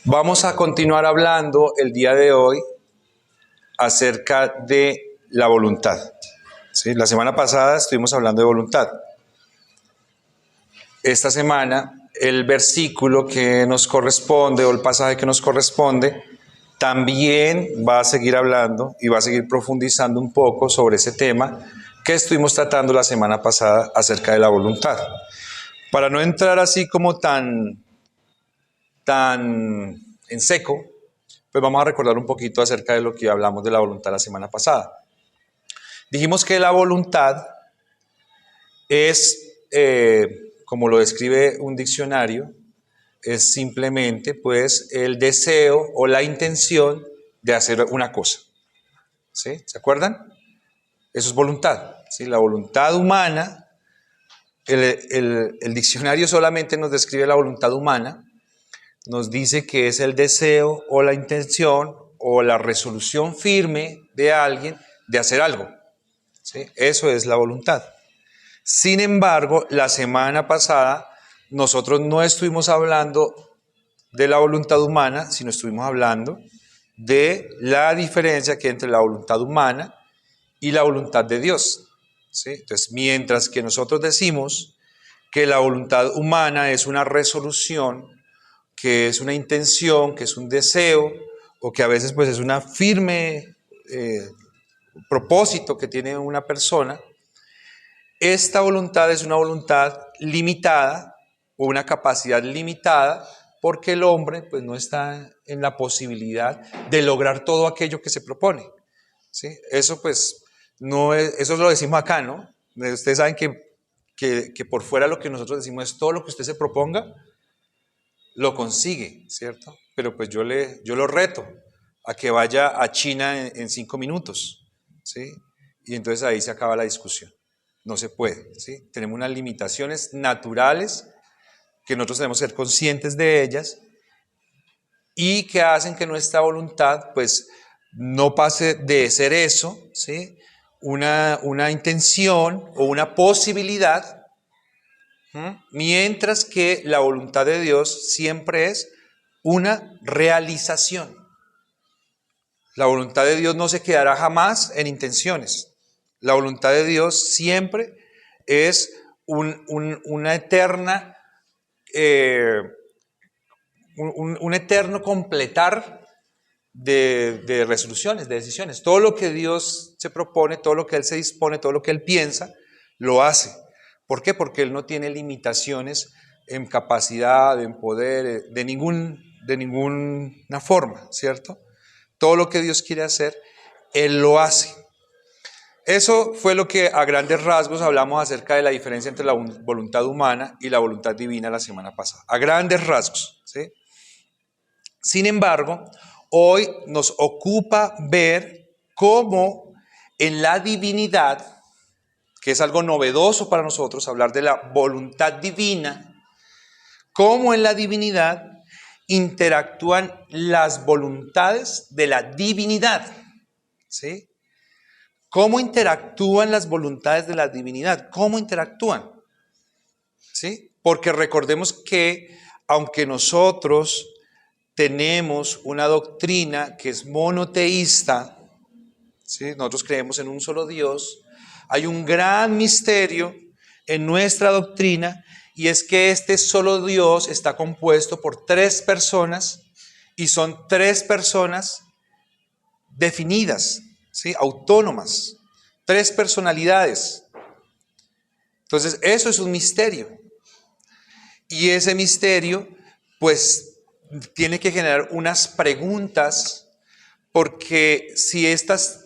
Vamos a continuar hablando el día de hoy acerca de la voluntad. ¿Sí? La semana pasada estuvimos hablando de voluntad. Esta semana el versículo que nos corresponde o el pasaje que nos corresponde también va a seguir hablando y va a seguir profundizando un poco sobre ese tema que estuvimos tratando la semana pasada acerca de la voluntad. Para no entrar así como tan en seco, pues vamos a recordar un poquito acerca de lo que hablamos de la voluntad la semana pasada. Dijimos que la voluntad es, como lo describe un diccionario, es simplemente pues el deseo o la intención de hacer una cosa. ¿Sí? ¿Se acuerdan? Eso es voluntad. ¿Sí? La voluntad humana, el diccionario solamente nos describe la voluntad humana, nos dice que es el deseo o la intención o la resolución firme de alguien de hacer algo. ¿Sí? Eso es la voluntad. Sin embargo, la semana pasada nosotros no estuvimos hablando de la voluntad humana, sino estuvimos hablando de la diferencia que hay entre la voluntad humana y la voluntad de Dios. ¿Sí? Entonces, mientras que nosotros decimos que la voluntad humana es una resolución, que es una intención, que es un deseo, o que a veces pues es una firme propósito que tiene una persona, esta voluntad es una voluntad limitada o una capacidad limitada porque el hombre pues no está en la posibilidad de lograr todo aquello que se propone. ¿Sí? Eso pues no es, eso lo decimos acá, ¿no? Ustedes saben que por fuera lo que nosotros decimos es todo lo que usted se proponga, lo consigue, ¿cierto? Pero pues yo lo reto a que vaya a China en 5 minutos, ¿sí? Y entonces ahí se acaba la discusión. No se puede, ¿sí? Tenemos unas limitaciones naturales que nosotros tenemos que ser conscientes de ellas y que hacen que nuestra voluntad pues no pase de ser eso, ¿sí? Una intención o una posibilidad, mientras que la voluntad de Dios siempre es una realización. La voluntad de Dios no se quedará jamás en intenciones. La voluntad de Dios siempre es una eterna, un eterno completar de resoluciones, de decisiones. Todo lo que Dios se propone, todo lo que Él se dispone, todo lo que Él piensa, lo hace. ¿Por qué? Porque Él no tiene limitaciones en capacidad, en poder, de ninguna forma, ¿cierto? Todo lo que Dios quiere hacer, Él lo hace. Eso fue lo que a grandes rasgos hablamos acerca de la diferencia entre la voluntad humana y la voluntad divina la semana pasada. A grandes rasgos, ¿sí? Sin embargo, hoy nos ocupa ver cómo en la divinidad, que es algo novedoso para nosotros, hablar de la voluntad divina, cómo en la divinidad interactúan las voluntades de la divinidad, ¿sí? ¿Cómo interactúan las voluntades de la divinidad? ¿Cómo interactúan? ¿Sí? Porque recordemos que aunque nosotros tenemos una doctrina que es monoteísta, ¿sí? Nosotros creemos en un solo Dios, hay un gran misterio en nuestra doctrina y es que este solo Dios está compuesto por 3 personas y son 3 personas definidas, ¿sí? Autónomas, 3 personalidades. Entonces eso es un misterio y ese misterio pues tiene que generar unas preguntas, porque si estas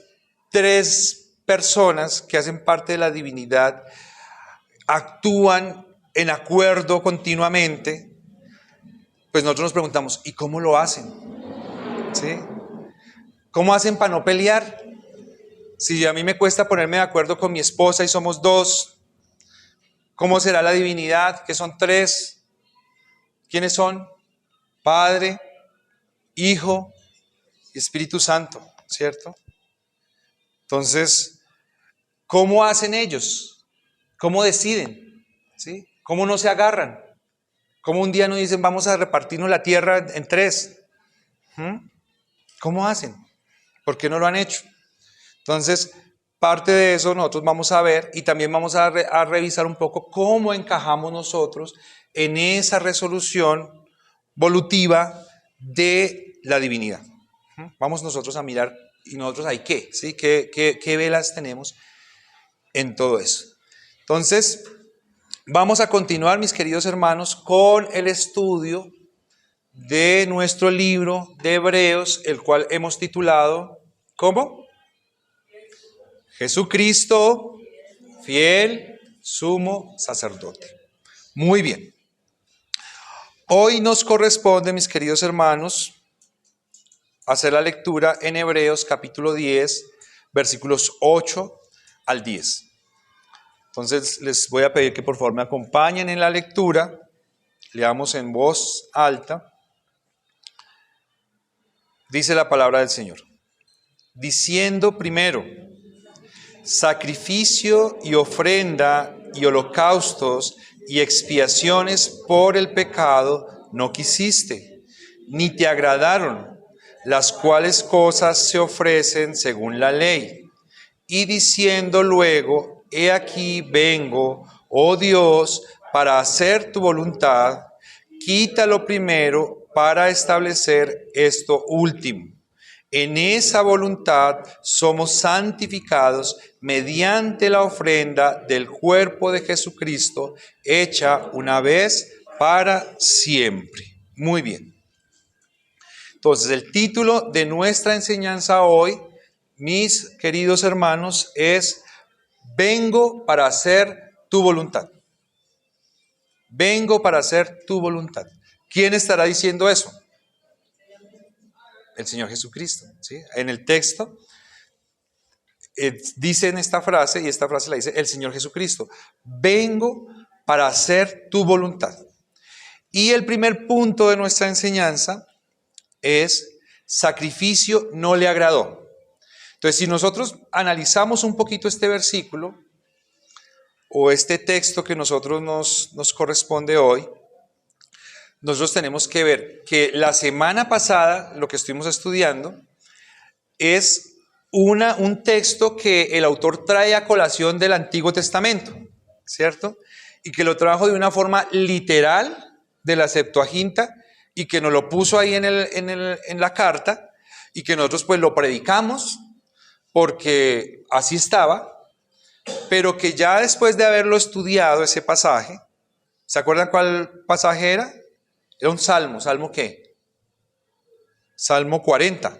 3 personas que hacen parte de la divinidad actúan en acuerdo continuamente, pues nosotros nos preguntamos, ¿y cómo lo hacen? ¿Sí? ¿Cómo hacen para no pelear? Si a mí me cuesta ponerme de acuerdo con mi esposa y somos 2, ¿cómo será la divinidad? Que son 3. ¿Quiénes son? Padre, Hijo y Espíritu Santo, ¿cierto? Entonces, ¿cómo hacen ellos? ¿Cómo deciden? ¿Sí? ¿Cómo no se agarran? ¿Cómo un día nos dicen vamos a repartirnos la tierra en tres? ¿Cómo hacen? ¿Por qué no lo han hecho? Entonces, parte de eso nosotros vamos a ver y también vamos a revisar un poco cómo encajamos nosotros en esa resolución volutiva de la divinidad. Vamos nosotros a mirar y nosotros hay qué, ¿sí? ¿Qué velas tenemos en todo eso? Entonces, vamos a continuar, mis queridos hermanos, con el estudio de nuestro libro de Hebreos, el cual hemos titulado, ¿cómo? Jesucristo, fiel, sumo sacerdote. Muy bien. Hoy nos corresponde, mis queridos hermanos, hacer la lectura en Hebreos capítulo 10, versículos 8 al 10. Entonces les voy a pedir que por favor me acompañen en la lectura. Leamos en voz alta. Dice la palabra del Señor. Diciendo primero, sacrificio y ofrenda y holocaustos y expiaciones por el pecado no quisiste, ni te agradaron, las cuales cosas se ofrecen según la ley. Y diciendo luego, he aquí vengo, oh Dios, para hacer tu voluntad, quita lo primero para establecer esto último. En esa voluntad somos santificados mediante la ofrenda del cuerpo de Jesucristo, hecha una vez para siempre. Muy bien. Entonces, el título de nuestra enseñanza hoy, mis queridos hermanos, es Vengo para hacer tu voluntad. Vengo para hacer tu voluntad. ¿Quién estará diciendo eso? El Señor Jesucristo, ¿sí? En el texto dicen esta frase, y esta frase la dice el Señor Jesucristo. Vengo para hacer tu voluntad. Y el primer punto de nuestra enseñanza es sacrificio no le agradó. Entonces, si nosotros analizamos un poquito este versículo o este texto que nosotros nos corresponde hoy, nosotros tenemos que ver que la semana pasada lo que estuvimos estudiando es un texto que el autor trae a colación del Antiguo Testamento, ¿cierto? Y que lo trajo de una forma literal de la Septuaginta y que nos lo puso ahí en la carta y que nosotros pues lo predicamos porque así estaba, pero que ya después de haberlo estudiado ese pasaje, ¿se acuerdan cuál pasaje era? Era un salmo. ¿Salmo qué? Salmo 40.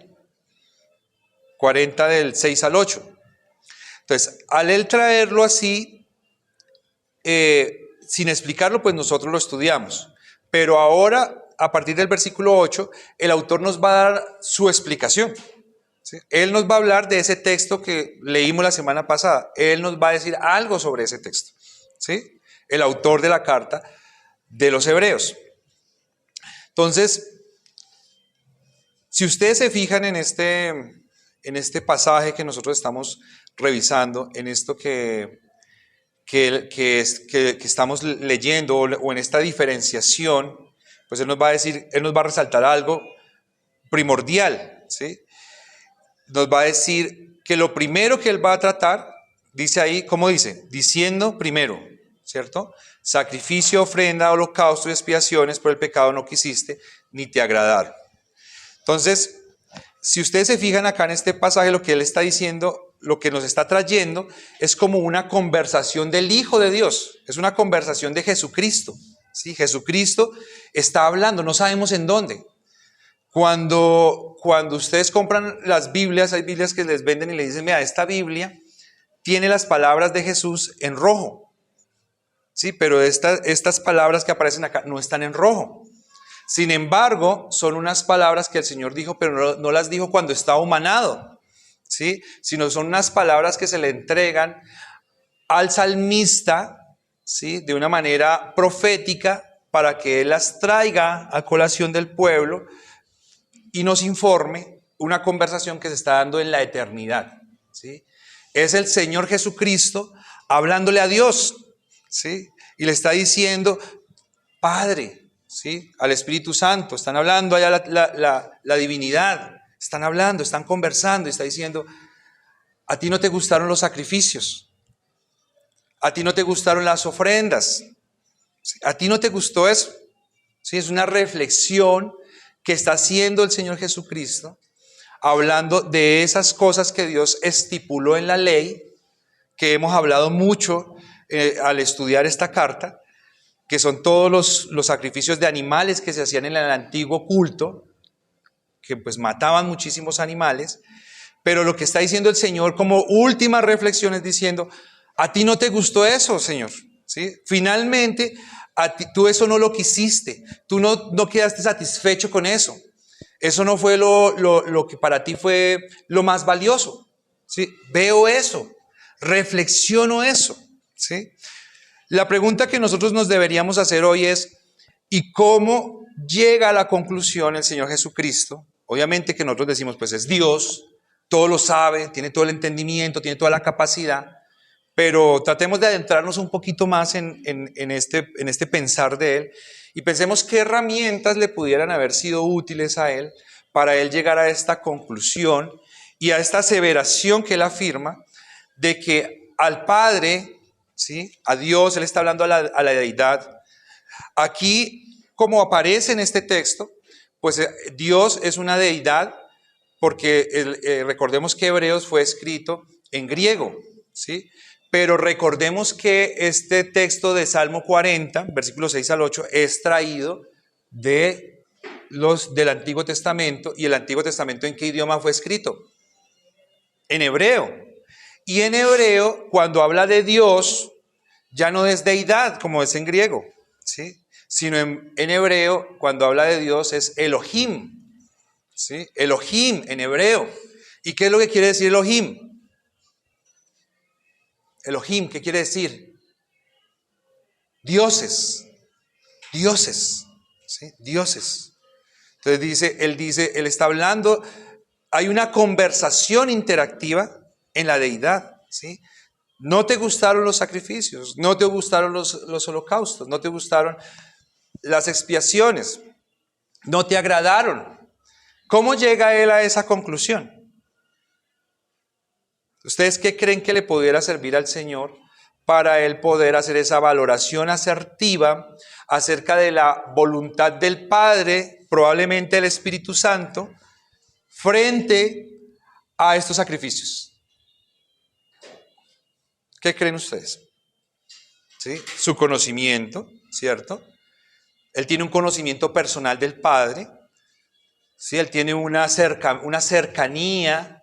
40 del 6 al 8. Entonces, al él traerlo así, sin explicarlo, pues nosotros lo estudiamos. Pero ahora, a partir del versículo 8, el autor nos va a dar su explicación. ¿Sí? Él nos va a hablar de ese texto que leímos la semana pasada. Él nos va a decir algo sobre ese texto. ¿Sí? El autor de la carta de los Hebreos. Entonces, si ustedes se fijan en este pasaje que nosotros estamos revisando, en esto que estamos leyendo o en esta diferenciación, pues él nos va a decir, él nos va a resaltar algo primordial, ¿sí? Nos va a decir que lo primero que él va a tratar, dice ahí, ¿cómo dice? Diciendo primero, ¿cierto? Sacrificio, ofrenda, holocausto y expiaciones por el pecado no quisiste, ni te agradaron. Entonces, si ustedes se fijan acá en este pasaje, lo que él está diciendo, lo que nos está trayendo, es como una conversación del Hijo de Dios, es una conversación de Jesucristo. ¿Sí? Jesucristo está hablando, no sabemos en dónde. Cuando ustedes compran las Biblias, hay Biblias que les venden y le dicen, mira, esta Biblia tiene las palabras de Jesús en rojo. Sí, pero estas palabras que aparecen acá no están en rojo. Sin embargo, son unas palabras que el Señor dijo, pero no las dijo cuando estaba humanado, ¿sí? Sino son unas palabras que se le entregan al salmista, ¿sí? De una manera profética para que él las traiga a colación del pueblo y nos informe una conversación que se está dando en la eternidad, ¿sí? Es el Señor Jesucristo hablándole a Dios, ¿sí? Y le está diciendo, Padre, ¿sí? Al Espíritu Santo, están hablando allá la divinidad, están hablando, están conversando y está diciendo, a ti no te gustaron los sacrificios, a ti no te gustaron las ofrendas, ¿sí? A ti no te gustó eso, ¿sí? Es una reflexión que está haciendo el Señor Jesucristo, hablando de esas cosas que Dios estipuló en la ley, que hemos hablado mucho al estudiar esta carta, que son todos los sacrificios de animales que se hacían en el antiguo culto, que pues mataban muchísimos animales, pero lo que está diciendo el Señor como última reflexión es diciendo, a ti no te gustó eso, Señor, ¿sí? Finalmente, tú eso no lo quisiste, tú no quedaste satisfecho con eso, eso no fue lo que para ti fue lo más valioso, ¿sí? Veo eso, reflexiono eso, ¿sí? La pregunta que nosotros nos deberíamos hacer hoy es, ¿y cómo llega a la conclusión el Señor Jesucristo? Obviamente que nosotros decimos, pues es Dios, todo lo sabe, tiene todo el entendimiento, tiene toda la capacidad, pero tratemos de adentrarnos un poquito más en este pensar de Él y pensemos qué herramientas le pudieran haber sido útiles a Él para Él llegar a esta conclusión y a esta aseveración que Él afirma de que al Padre, ¿sí? A Dios, Él está hablando a la deidad. Aquí, como aparece en este texto, pues Dios es una deidad porque recordemos que Hebreos fue escrito en griego, ¿sí? Pero recordemos que este texto de Salmo 40, versículos 6 al 8, es traído del Antiguo Testamento. ¿Y el Antiguo Testamento en qué idioma fue escrito? En hebreo. Y en hebreo, cuando habla de Dios, ya no es deidad, como es en griego, ¿sí? Sino en hebreo, cuando habla de Dios, es Elohim, ¿sí? Elohim en hebreo. ¿Y qué es lo que quiere decir Elohim? Elohim, ¿qué quiere decir? Dioses, dioses, ¿sí? Dioses. Entonces él está hablando, hay una conversación interactiva en la deidad, ¿sí? No te gustaron los sacrificios, no te gustaron los holocaustos, no te gustaron las expiaciones, no te agradaron. ¿Cómo llega él a esa conclusión? ¿Ustedes qué creen que le pudiera servir al Señor para él poder hacer esa valoración asertiva acerca de la voluntad del Padre, probablemente el Espíritu Santo, frente a estos sacrificios? ¿Qué creen ustedes? ¿Sí? Su conocimiento, ¿cierto? Él tiene un conocimiento personal del Padre, ¿sí? Él tiene una cercanía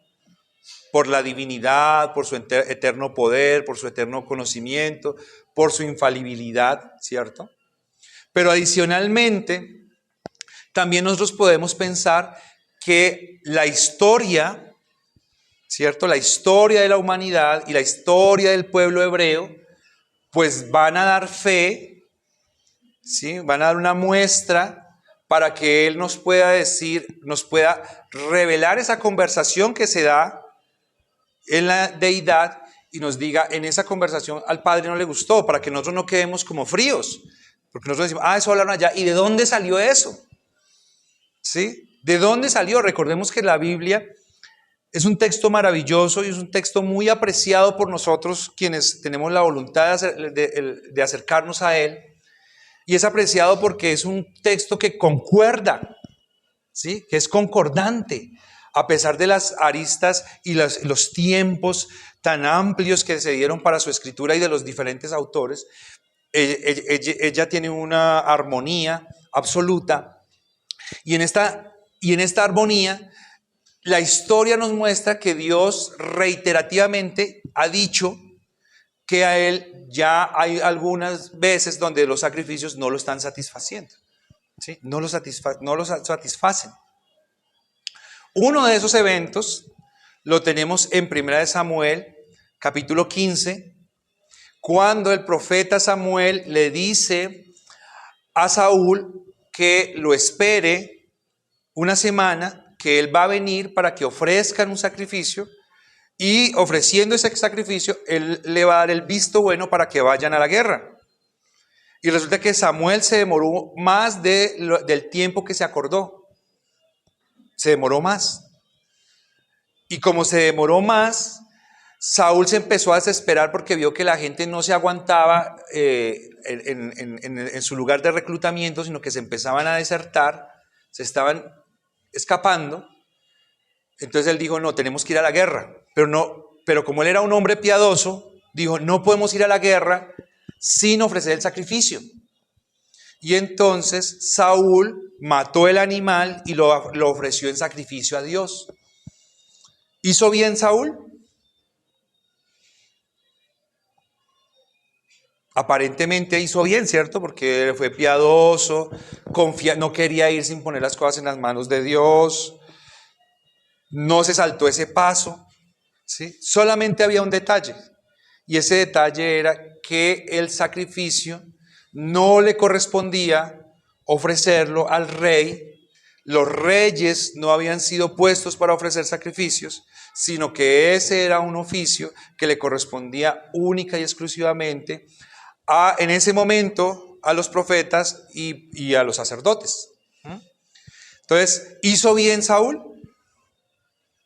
por la divinidad, por su eterno poder, por su eterno conocimiento, por su infalibilidad, ¿cierto? Pero adicionalmente, también nosotros podemos pensar que la historia, ¿cierto? La historia de la humanidad y la historia del pueblo hebreo, pues van a dar fe, ¿sí? Van a dar una muestra para que Él nos pueda decir, nos pueda revelar esa conversación que se da en la deidad y nos diga, en esa conversación al Padre no le gustó, para que nosotros no quedemos como fríos, porque nosotros decimos, eso hablaron allá, ¿y de dónde salió eso? ¿Sí? ¿De dónde salió? Recordemos que la Biblia es un texto maravilloso y es un texto muy apreciado por nosotros quienes tenemos la voluntad de acercarnos a él, y es apreciado porque es un texto que concuerda, ¿sí? Que es concordante, a pesar de las aristas y los tiempos tan amplios que se dieron para su escritura y de los diferentes autores. Ella tiene una armonía absoluta, y en esta armonía la historia nos muestra que Dios reiterativamente ha dicho que a Él ya hay algunas veces donde los sacrificios no lo están satisfaciendo, ¿sí? No lo satisfacen. Uno de esos eventos lo tenemos en 1 Samuel, capítulo 15, cuando el profeta Samuel le dice a Saúl que lo espere una semana, que él va a venir para que ofrezcan un sacrificio, y ofreciendo ese sacrificio, él le va a dar el visto bueno para que vayan a la guerra. Y resulta que Samuel se demoró más del tiempo que se acordó. Se demoró más. Y como se demoró más, Saúl se empezó a desesperar porque vio que la gente no se aguantaba en su lugar de reclutamiento, sino que se empezaban a desertar, se estaban escapando. Entonces él dijo, no, tenemos que ir a la guerra. Pero como él era un hombre piadoso, dijo, no podemos ir a la guerra sin ofrecer el sacrificio. Y entonces Saúl mató el animal y lo ofreció en sacrificio a Dios. ¿Hizo bien Saúl? Aparentemente hizo bien, ¿cierto? Porque fue piadoso, no quería ir sin poner las cosas en las manos de Dios, no se saltó ese paso, ¿sí? Solamente había un detalle, y ese detalle era que el sacrificio no le correspondía ofrecerlo al rey. Los reyes no habían sido puestos para ofrecer sacrificios, sino que ese era un oficio que le correspondía única y exclusivamente en ese momento a los profetas y a los sacerdotes. Entonces, ¿hizo bien Saúl?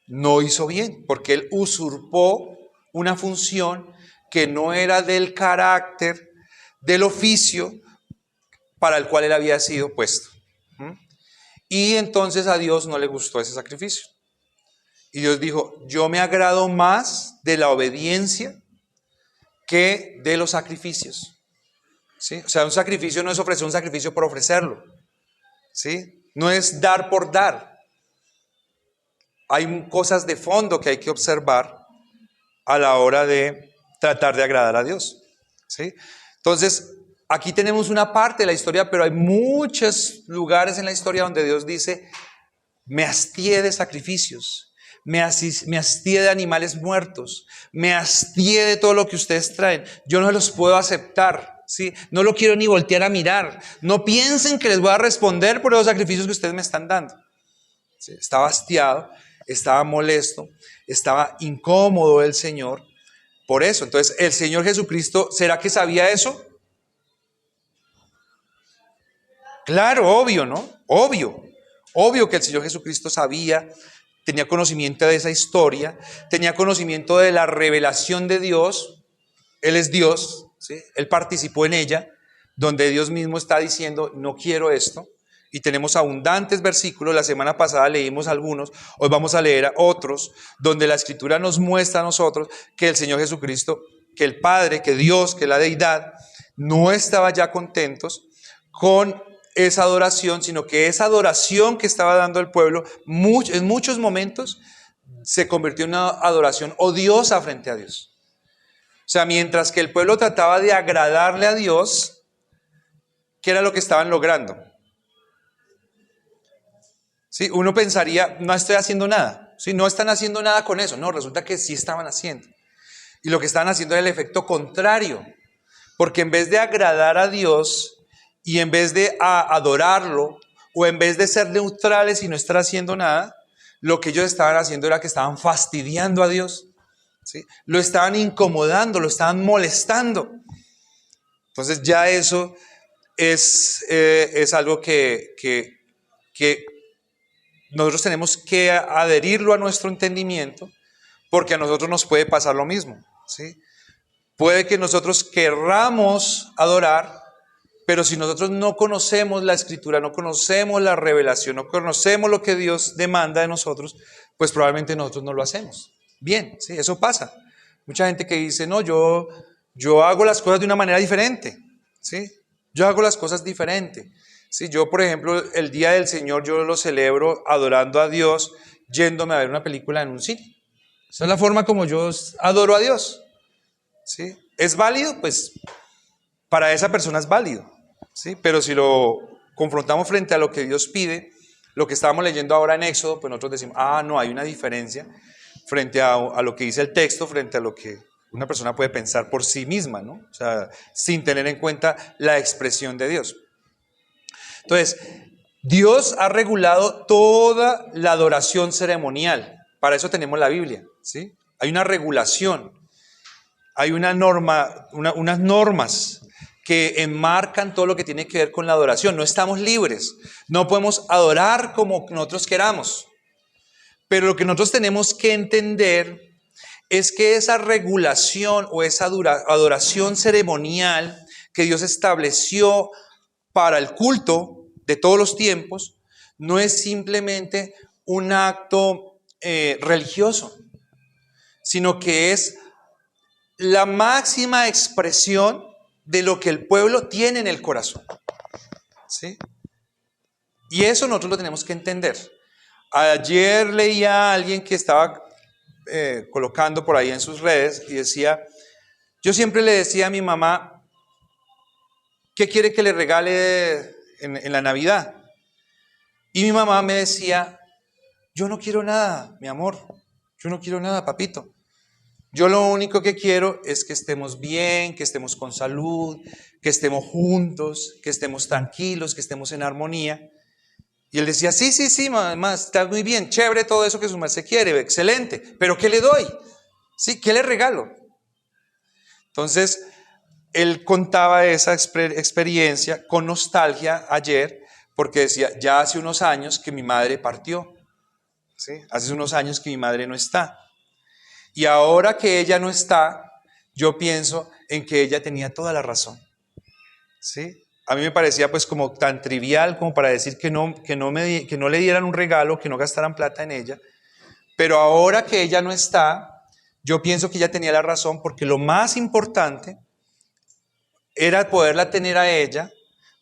No hizo bien, porque él usurpó una función que no era del carácter, del oficio para el cual él había sido puesto. Y entonces a Dios no le gustó ese sacrificio. Y Dios dijo, yo me agrado más de la obediencia que de los sacrificios. ¿Sí? O sea, un sacrificio no es ofrecer un sacrificio por ofrecerlo. ¿Sí? No es dar por dar. Hay cosas de fondo que hay que observar a la hora de tratar de agradar a Dios. ¿Sí? Entonces, aquí tenemos una parte de la historia, pero hay muchos lugares en la historia donde Dios dice, me hastié de sacrificios, me hastié de animales muertos, me hastié de todo lo que ustedes traen, yo no los puedo aceptar, ¿sí? No lo quiero ni voltear a mirar, no piensen que les voy a responder por los sacrificios que ustedes me están dando. ¿Sí? Estaba hastiado, estaba molesto, estaba incómodo el Señor por eso. Entonces, el Señor Jesucristo, ¿será que sabía eso? Claro, obvio, ¿no? Obvio que el Señor Jesucristo sabía, tenía conocimiento de esa historia, tenía conocimiento de la revelación de Dios. Él es Dios, ¿sí? Él participó en ella, donde Dios mismo está diciendo, no quiero esto. Y tenemos abundantes versículos, la semana pasada leímos algunos, hoy vamos a leer otros, donde la Escritura nos muestra a nosotros que el Señor Jesucristo, que el Padre, que Dios, que la deidad, no estaba ya contentos con esa adoración, sino que esa adoración que estaba dando el pueblo, en muchos momentos, se convirtió en una adoración odiosa frente a Dios. O sea, mientras que el pueblo trataba de agradarle a Dios, ¿qué era lo que estaban logrando? ¿Sí? Uno pensaría, no estoy haciendo nada, ¿sí? No están haciendo nada con eso. No, resulta que sí estaban haciendo. Y lo que estaban haciendo era el efecto contrario, porque en vez de agradar a Dios y en vez de adorarlo, o en vez de ser neutrales y no estar haciendo nada, lo que ellos estaban haciendo era que estaban fastidiando a Dios, ¿sí? Lo estaban incomodando, lo estaban molestando. Entonces ya eso es algo que nosotros tenemos que adherirlo a nuestro entendimiento, porque a nosotros nos puede pasar lo mismo, ¿sí? Puede que nosotros querramos adorar, pero si nosotros no conocemos la Escritura, no conocemos la revelación, no conocemos lo que Dios demanda de nosotros, pues probablemente nosotros no lo hacemos. Bien, ¿sí? Eso pasa. Mucha gente que dice, no, yo hago las cosas de una manera diferente, ¿sí? Yo hago las cosas diferente. Sí, yo, por ejemplo, el Día del Señor yo lo celebro adorando a Dios, yéndome a ver una película en un cine. Esa es la forma como yo adoro a Dios. ¿Sí? ¿Es válido? Pues para esa persona es válido. ¿Sí? Pero si lo confrontamos frente a lo que Dios pide, lo que estábamos leyendo ahora en Éxodo, pues nosotros decimos, no, hay una diferencia frente a lo que dice el texto, frente a lo que una persona puede pensar por sí misma, ¿no? O sea, sin tener en cuenta la expresión de Dios. Entonces, Dios ha regulado toda la adoración ceremonial. Para eso tenemos la Biblia, ¿sí? Hay una regulación, hay una norma, unas normas que enmarcan todo lo que tiene que ver con la adoración. No estamos libres, no podemos adorar como nosotros queramos. Pero lo que nosotros tenemos que entender es que esa regulación o esa adoración ceremonial que Dios estableció para el culto de todos los tiempos no es simplemente un acto religioso, sino que es la máxima expresión de lo que el pueblo tiene en el corazón. ¿Sí? Y eso nosotros lo tenemos que entender. Ayer leía a alguien que estaba colocando por ahí en sus redes y decía, yo siempre le decía a mi mamá, ¿qué quiere que le regale en la Navidad? Y mi mamá me decía, yo no quiero nada, mi amor, yo no quiero nada, papito. Yo lo único que quiero es que estemos bien, que estemos con salud, que estemos juntos, que estemos tranquilos, que estemos en armonía. Y él decía, sí, mamá, está muy bien, chévere todo eso que su merced quiere, excelente, pero ¿qué le doy? ¿Sí? ¿Qué le regalo? Entonces, él contaba esa experiencia con nostalgia ayer, porque decía, ya hace unos años que mi madre partió, ¿sí? Hace unos años que mi madre no está. Y ahora que ella no está, yo pienso en que ella tenía toda la razón, ¿sí? A mí me parecía pues como tan trivial como para decir que no le dieran un regalo, que no gastaran plata en ella. Pero ahora que ella no está, yo pienso que ella tenía la razón, porque lo más importante era poderla tener a ella,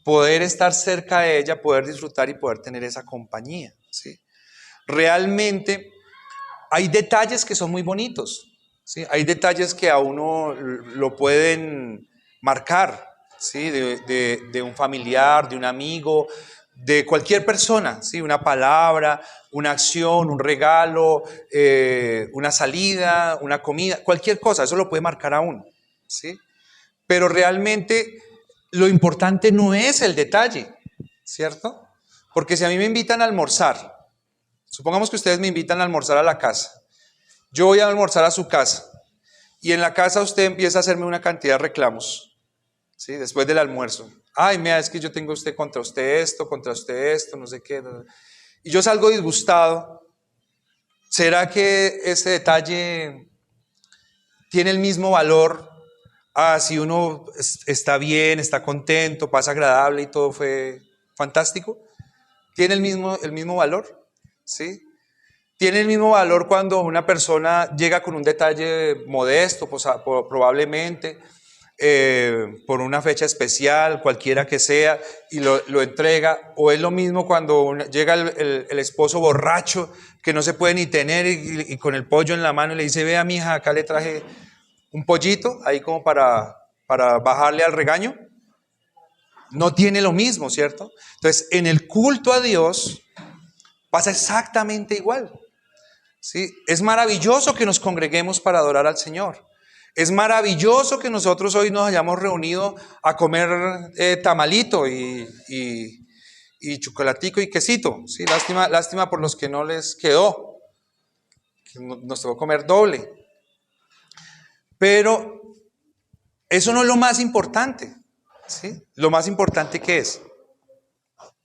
poder estar cerca de ella, poder disfrutar y poder tener esa compañía, ¿sí? Realmente hay detalles que son muy bonitos, ¿sí? Hay detalles que a uno lo pueden marcar, ¿sí? De un familiar, de un amigo, de cualquier persona, ¿sí? Una palabra, una acción, un regalo, una salida, una comida, cualquier cosa, eso lo puede marcar a uno, ¿sí? Pero realmente lo importante no es el detalle, ¿cierto? Porque si a mí me invitan a almorzar, supongamos que ustedes me invitan a almorzar a la casa, yo voy a almorzar a su casa y en la casa usted empieza a hacerme una cantidad de reclamos, ¿sí? Después del almuerzo. Ay, mira, es que yo tengo contra usted esto, no sé qué. Y yo salgo disgustado. ¿Será que ese detalle tiene el mismo valor si uno está bien, está contento, pasa agradable y todo fue fantástico? ¿Tiene el mismo valor? ¿Sí? Tiene el mismo valor cuando una persona llega con un detalle modesto, pues, probablemente por una fecha especial, cualquiera que sea, y lo entrega. O es lo mismo cuando llega el esposo borracho que no se puede ni tener y con el pollo en la mano y le dice, vea mija, acá le traje un pollito, ahí como para bajarle al regaño. No tiene lo mismo, ¿cierto? Entonces, en el culto a Dios pasa exactamente igual. ¿Sí? Es maravilloso que nos congreguemos para adorar al Señor. Es maravilloso que nosotros hoy nos hayamos reunido a comer tamalito y chocolatico y quesito. ¿Sí? Lástima por los que no les quedó, que nos tocó comer doble. Pero eso no es lo más importante, ¿sí? Lo más importante, ¿qué es?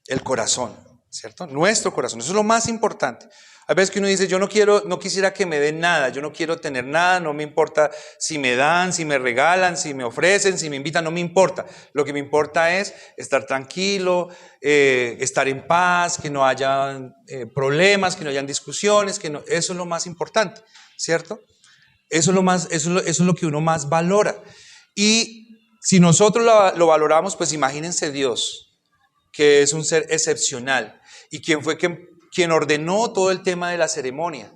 El corazón, ¿cierto? Nuestro corazón, eso es lo más importante. A veces que uno dice, yo no quisiera que me den nada, yo no quiero tener nada, no me importa si me dan, si me regalan, si me ofrecen, si me invitan, no me importa. Lo que me importa es estar tranquilo, estar en paz, que no haya problemas, que no hayan discusiones, eso es lo más importante, ¿cierto? Eso es lo que uno más valora. Y si nosotros lo valoramos, pues imagínense Dios, que es un ser excepcional y quien fue quien ordenó todo el tema de la ceremonia.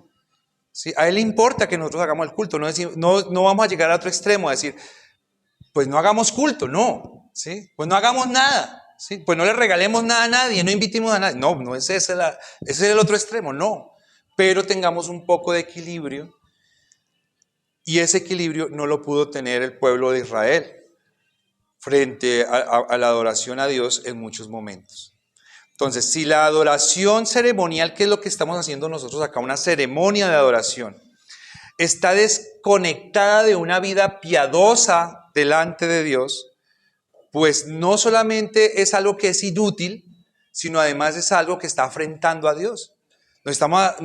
¿Sí? A Él le importa que nosotros hagamos el culto, no vamos a llegar a otro extremo a decir, pues no hagamos culto, no, ¿sí? Pues no hagamos nada, ¿sí? Pues no le regalemos nada a nadie, no invitemos a nadie. No es ese es el otro extremo, no. Pero tengamos un poco de equilibrio, y ese equilibrio no lo pudo tener el pueblo de Israel frente a la adoración a Dios en muchos momentos. Entonces, si la adoración ceremonial, que es lo que estamos haciendo nosotros acá, una ceremonia de adoración, está desconectada de una vida piadosa delante de Dios, pues no solamente es algo que es inútil, sino además es algo que está afrentando a Dios. Nos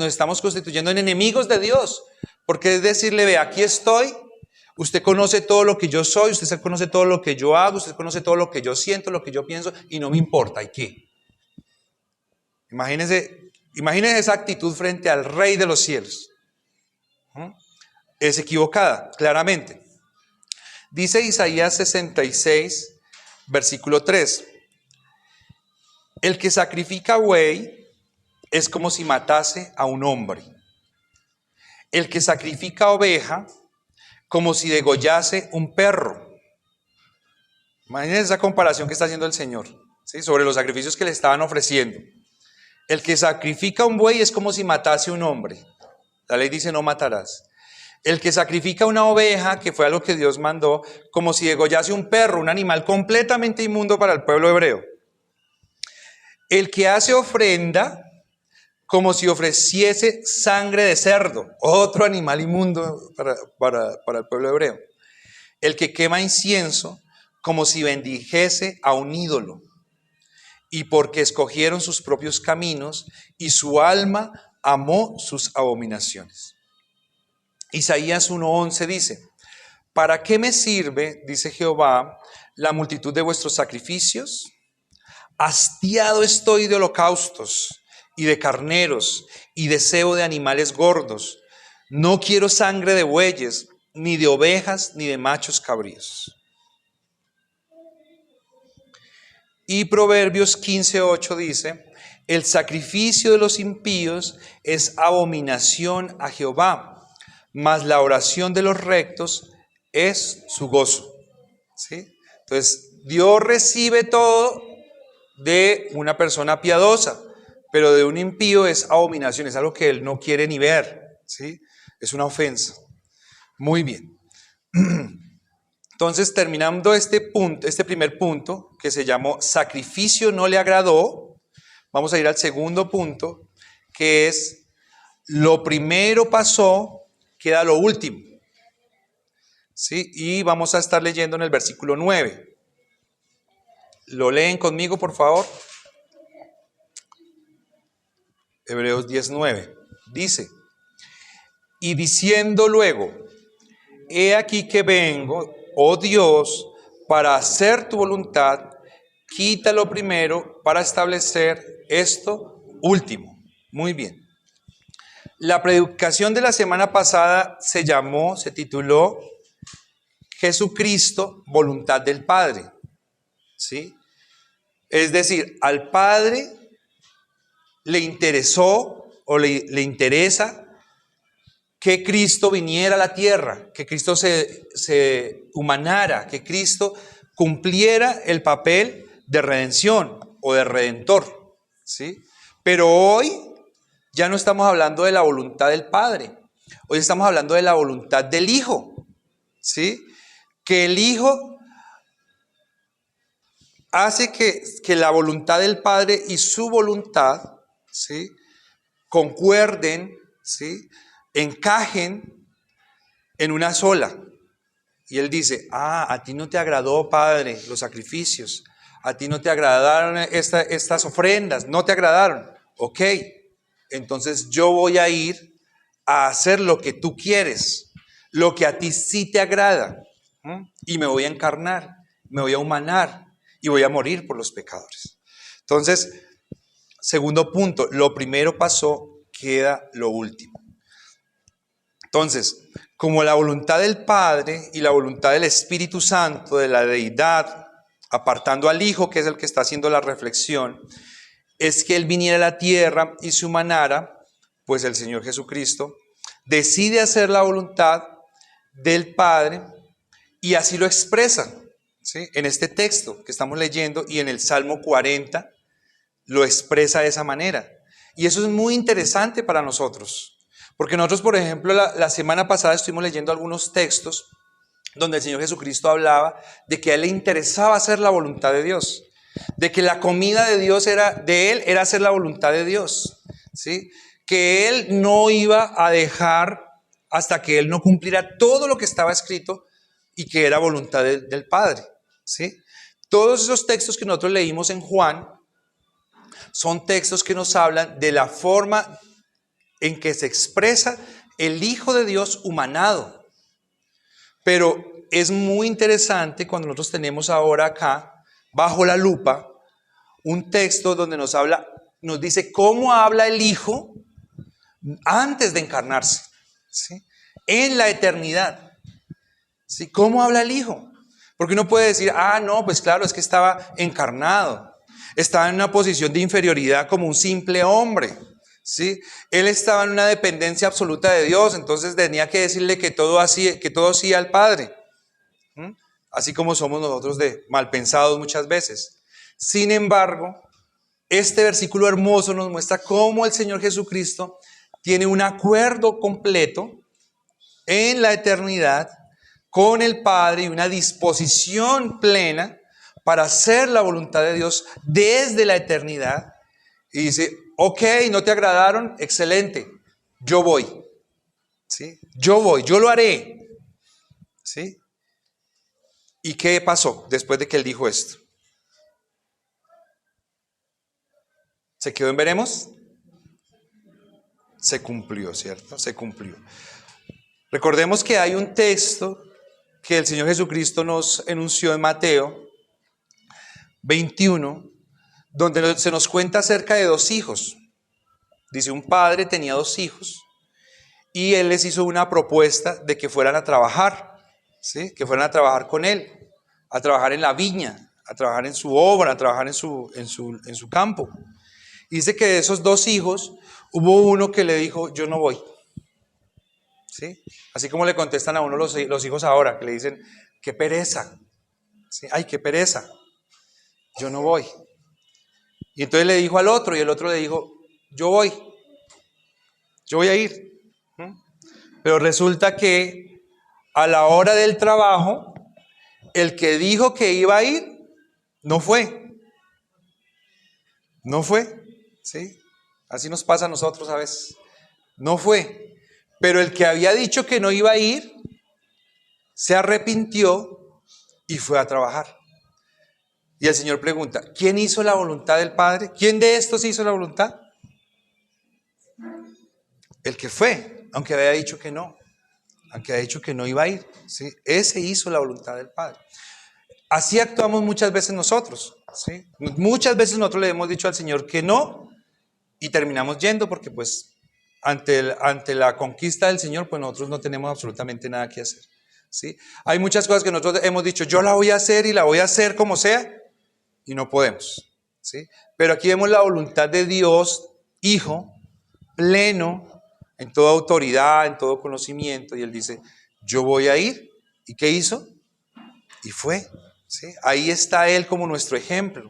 estamos constituyendo en enemigos de Dios, porque es decirle, ve, aquí estoy, usted conoce todo lo que yo soy, usted conoce todo lo que yo hago, usted conoce todo lo que yo siento, lo que yo pienso, y no me importa, ¿y qué? Imagínense esa actitud frente al Rey de los cielos. Es equivocada, claramente. Dice Isaías 66, versículo 3. El que sacrifica buey es como si matase a un hombre. El que sacrifica oveja, como si degollase un perro. Imagínense esa comparación que está haciendo el Señor, ¿sí? Sobre los sacrificios que le estaban ofreciendo. El que sacrifica un buey es como si matase a un hombre. La ley dice no matarás. El que sacrifica una oveja, que fue algo que Dios mandó, como si degollase un perro, un animal completamente inmundo para el pueblo hebreo. El que hace ofrenda, como si ofreciese sangre de cerdo, otro animal inmundo para el pueblo hebreo. El que quema incienso, como si bendijese a un ídolo. Y porque escogieron sus propios caminos, y su alma amó sus abominaciones. Isaías 1:11 dice, ¿para qué me sirve, dice Jehová, la multitud de vuestros sacrificios? Hastiado estoy de holocaustos y de carneros y deseo de animales gordos. No quiero sangre de bueyes, ni de ovejas, ni de machos cabríos. Y Proverbios 15:8 dice, el sacrificio de los impíos es abominación a Jehová, mas la oración de los rectos es su gozo. ¿Sí? Entonces, Dios recibe todo de una persona piadosa, pero de un impío es abominación, es algo que él no quiere ni ver, ¿sí? Es una ofensa. Muy bien. Entonces, terminando este primer punto, que se llamó sacrificio no le agradó, vamos a ir al segundo punto, que es lo primero pasó, queda lo último. ¿Sí? Y vamos a estar leyendo en el versículo 9. ¿Lo leen conmigo, por favor? Hebreos 10:9. Dice, y diciendo luego, he aquí que vengo, oh Dios, para hacer tu voluntad, quita lo primero para establecer esto último. Muy bien. La predicación de la semana pasada se tituló Jesucristo, voluntad del Padre. ¿Sí? Es decir, al Padre le interesó o le interesa que Cristo viniera a la tierra, que Cristo se humanara, que Cristo cumpliera el papel de redención o de redentor. ¿Sí? Pero hoy ya no estamos hablando de la voluntad del Padre, hoy estamos hablando de la voluntad del Hijo. ¿Sí? Que el Hijo hace que la voluntad del Padre y su voluntad, ¿sí?, concuerden, ¿sí?, encajen en una sola. Y Él dice, a ti no te agradó, Padre, los sacrificios, a ti no te agradaron estas ofrendas, no te agradaron. Ok, entonces yo voy a ir a hacer lo que tú quieres, lo que a ti sí te agrada, y me voy a encarnar, me voy a humanar y voy a morir por los pecadores. Entonces, segundo punto, lo primero pasó, queda lo último. Entonces, como la voluntad del Padre y la voluntad del Espíritu Santo, de la deidad, apartando al Hijo, que es el que está haciendo la reflexión, es que Él viniera a la tierra y se humanara, pues el Señor Jesucristo decide hacer la voluntad del Padre y así lo expresa, ¿sí?, en este texto que estamos leyendo, y en el Salmo 40 lo expresa de esa manera. Y eso es muy interesante para nosotros, porque nosotros, por ejemplo, la semana pasada estuvimos leyendo algunos textos donde el Señor Jesucristo hablaba de que a Él le interesaba hacer la voluntad de Dios, de que la comida de Dios era hacer la voluntad de Dios, ¿sí?, que Él no iba a dejar hasta que Él no cumpliera todo lo que estaba escrito y que era voluntad del Padre, ¿sí? Todos esos textos que nosotros leímos en Juan son textos que nos hablan de la forma en que se expresa el Hijo de Dios humanado. Pero es muy interesante cuando nosotros tenemos ahora acá, bajo la lupa, un texto donde nos dice cómo habla el Hijo antes de encarnarse, ¿sí? En la eternidad, ¿sí? ¿Cómo habla el Hijo? Porque uno puede decir, no, pues claro, es que estaba encarnado, estaba en una posición de inferioridad como un simple hombre, ¿sí? Él estaba en una dependencia absoluta de Dios, entonces tenía que decirle que todo hacía al Padre, así como somos nosotros de mal pensados muchas veces. Sin embargo, este versículo hermoso nos muestra cómo el Señor Jesucristo tiene un acuerdo completo en la eternidad con el Padre y una disposición plena para hacer la voluntad de Dios desde la eternidad. Y dice, ok, ¿no te agradaron? Excelente, yo voy, ¿sí? Yo voy, yo lo haré, ¿sí? ¿Y qué pasó después de que él dijo esto? ¿Se quedó en veremos? Se cumplió, ¿cierto? Se cumplió. Recordemos que hay un texto que el Señor Jesucristo nos enunció en Mateo 21, donde se nos cuenta acerca de dos hijos. Dice, un padre tenía dos hijos y él les hizo una propuesta de que fueran a trabajar, ¿sí? Que fueran a trabajar con él, a trabajar en la viña, a trabajar en su obra, a trabajar en su campo. Y dice que de esos dos hijos hubo uno que le dijo, yo no voy. ¿Sí? Así como le contestan a uno los hijos ahora, que le dicen, qué pereza, ¿sí? Ay, qué pereza, yo no voy. Y entonces le dijo al otro, y el otro le dijo, yo voy a ir. Pero resulta que a la hora del trabajo, el que dijo que iba a ir, no fue, ¿sí? Así nos pasa a nosotros a veces, no fue. Pero el que había dicho que no iba a ir, se arrepintió y fue a trabajar. Y el Señor pregunta, ¿quién hizo la voluntad del Padre? ¿Quién de estos hizo la voluntad? El que fue, aunque había dicho que no, aunque había dicho que no iba a ir, ¿sí? Ese hizo la voluntad del Padre. Así actuamos muchas veces nosotros, ¿sí? Muchas veces nosotros le hemos dicho al Señor que no y terminamos yendo porque pues ante la conquista del Señor pues nosotros no tenemos absolutamente nada que hacer, ¿sí? Hay muchas cosas que nosotros hemos dicho, yo la voy a hacer y la voy a hacer como sea y no podemos, ¿sí? Pero aquí vemos la voluntad de Dios, Hijo, pleno, en toda autoridad, en todo conocimiento, y Él dice, yo voy a ir. ¿Y qué hizo? Y fue, ¿sí? Ahí está Él como nuestro ejemplo.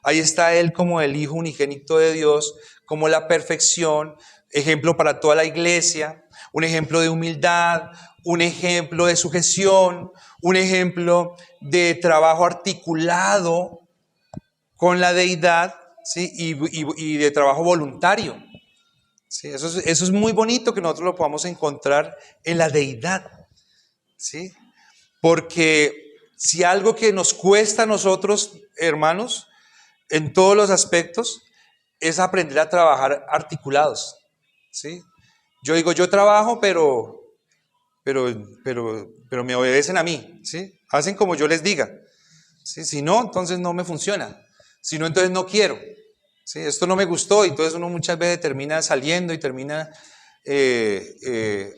Ahí está Él como el Hijo unigénito de Dios, como la perfección, ejemplo para toda la iglesia, un ejemplo de humildad, un ejemplo de sujeción, un ejemplo de trabajo articulado con la deidad, ¿sí? Y de trabajo voluntario. ¿Sí? Eso es muy bonito que nosotros lo podamos encontrar en la deidad, ¿sí? Porque si algo que nos cuesta a nosotros, hermanos, en todos los aspectos, es aprender a trabajar articulados, ¿sí? Yo digo, yo trabajo, pero me obedecen a mí, ¿sí? Hacen como yo les diga, ¿sí? Si no, entonces no me funciona. Si no, entonces no quiero, ¿sí? Esto no me gustó y entonces uno muchas veces termina saliendo y termina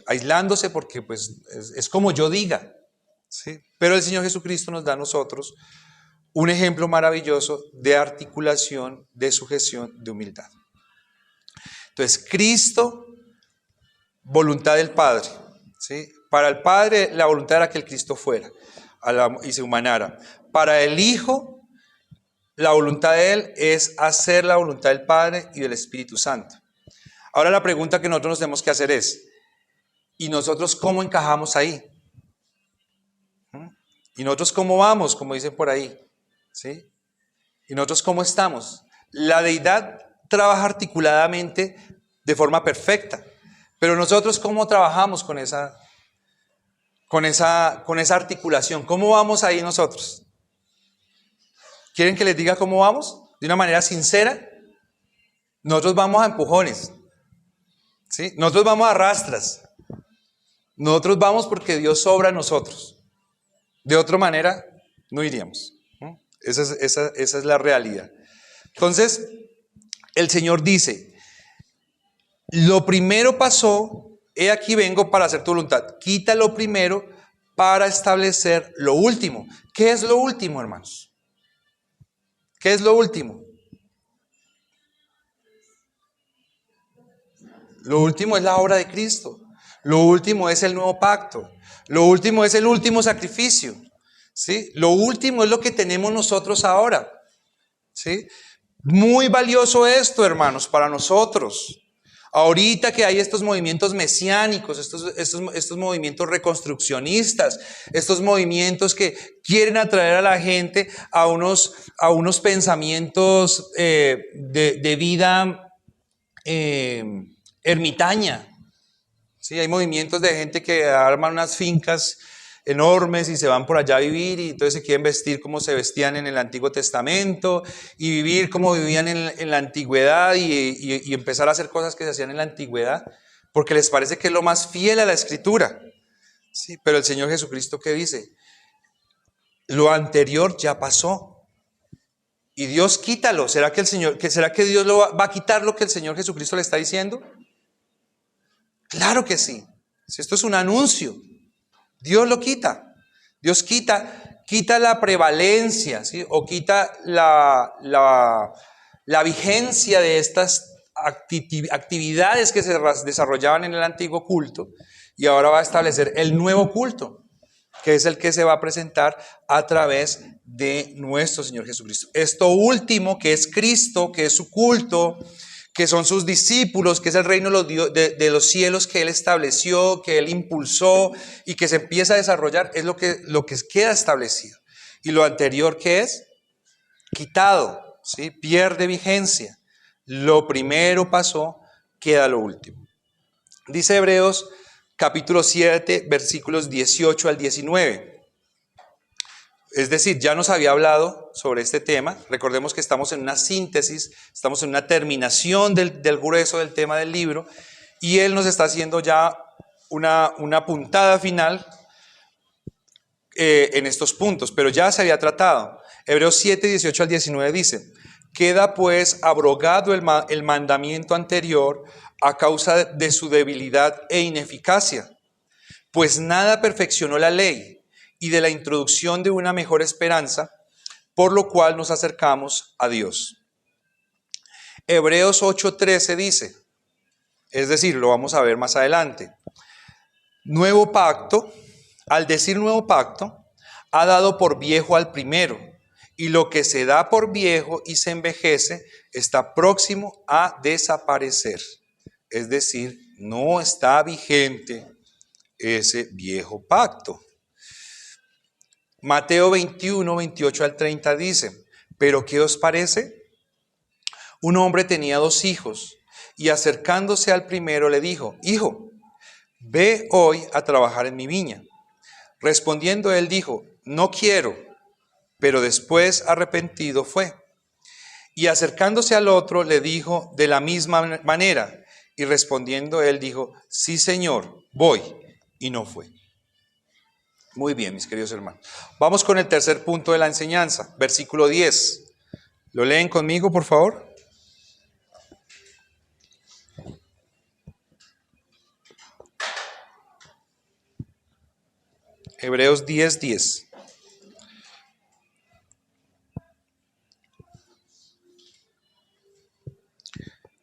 aislándose porque pues es como yo diga, ¿sí? Pero el Señor Jesucristo nos da a nosotros un ejemplo maravilloso de articulación, de sujeción, de humildad. Entonces, Cristo, voluntad del Padre, ¿sí? Para el Padre la voluntad era que el Cristo fuera y se humanara. Para el Hijo, la voluntad de Él es hacer la voluntad del Padre y del Espíritu Santo. Ahora la pregunta que nosotros nos tenemos que hacer es, ¿y nosotros cómo encajamos ahí? ¿Y nosotros cómo vamos, como dicen por ahí? ¿Sí? ¿Y nosotros cómo estamos? La deidad trabaja articuladamente de forma perfecta, pero nosotros ¿cómo trabajamos con esa articulación? ¿Cómo vamos ahí nosotros? ¿Quieren que les diga cómo vamos? De una manera sincera. Nosotros vamos a empujones, ¿sí? Nosotros vamos a rastras. Nosotros vamos porque Dios sobra a nosotros. De otra manera, no iríamos. Esa es la realidad. Entonces, el Señor dice, lo primero pasó, he aquí vengo para hacer tu voluntad. Quita lo primero para establecer lo último. ¿Qué es lo último, hermanos? ¿Qué es lo último? Lo último es la obra de Cristo. Lo último es el nuevo pacto. Lo último es el último sacrificio. ¿Sí? Lo último es lo que tenemos nosotros ahora. ¿Sí? Muy valioso esto, hermanos, para nosotros. Ahorita que hay estos movimientos mesiánicos, estos movimientos reconstruccionistas, estos movimientos que quieren atraer a la gente a unos pensamientos de vida ermitaña. Sí, hay movimientos de gente que arman unas fincas enormes y se van por allá a vivir y entonces se quieren vestir como se vestían en el Antiguo Testamento y vivir como vivían en la antigüedad y empezar a hacer cosas que se hacían en la antigüedad porque les parece que es lo más fiel a la Escritura. Sí, pero el Señor Jesucristo, ¿qué dice? Lo anterior ya pasó y Dios quítalo. ¿Será que Dios va a quitar lo que el Señor Jesucristo le está diciendo? Claro que sí. Si esto es un anuncio, Dios lo quita. Dios quita la prevalencia, ¿sí? O quita la vigencia de estas actividades que se desarrollaban en el antiguo culto y ahora va a establecer el nuevo culto, que es el que se va a presentar a través de nuestro Señor Jesucristo. Esto último, que es Cristo, que es su culto, que son sus discípulos, que es el reino de los cielos que Él estableció, que Él impulsó y que se empieza a desarrollar, es lo que queda establecido. Y lo anterior, ¿qué es? Quitado, ¿sí? Pierde vigencia. Lo primero pasó, queda lo último. Dice Hebreos capítulo 7, versículos 18 al 19. Es decir, ya nos había hablado sobre este tema. Recordemos que estamos en una síntesis, estamos en una terminación del grueso del tema del libro y él nos está haciendo ya una puntada final en estos puntos, pero ya se había tratado. Hebreos 7, 18 al 19 dice, queda pues abrogado el mandamiento anterior a causa de su debilidad e ineficacia, pues nada perfeccionó la ley y de la introducción de una mejor esperanza, por lo cual nos acercamos a Dios. Hebreos 8:13 dice, es decir, lo vamos a ver más adelante, nuevo pacto, al decir nuevo pacto, ha dado por viejo al primero, y lo que se da por viejo y se envejece está próximo a desaparecer. Es decir, no está vigente ese viejo pacto. Mateo 21, 28 al 30 dice, ¿pero qué os parece? Un hombre tenía 2 hijos y acercándose al primero le dijo, hijo, ve hoy a trabajar en mi viña. Respondiendo él dijo, no quiero, pero después arrepentido fue. Y acercándose al otro le dijo de la misma manera y respondiendo él dijo, sí señor, voy, y no fue. Muy bien, mis queridos hermanos. Vamos con el tercer punto de la enseñanza, versículo 10. ¿Lo leen conmigo, por favor? Hebreos 10, 10.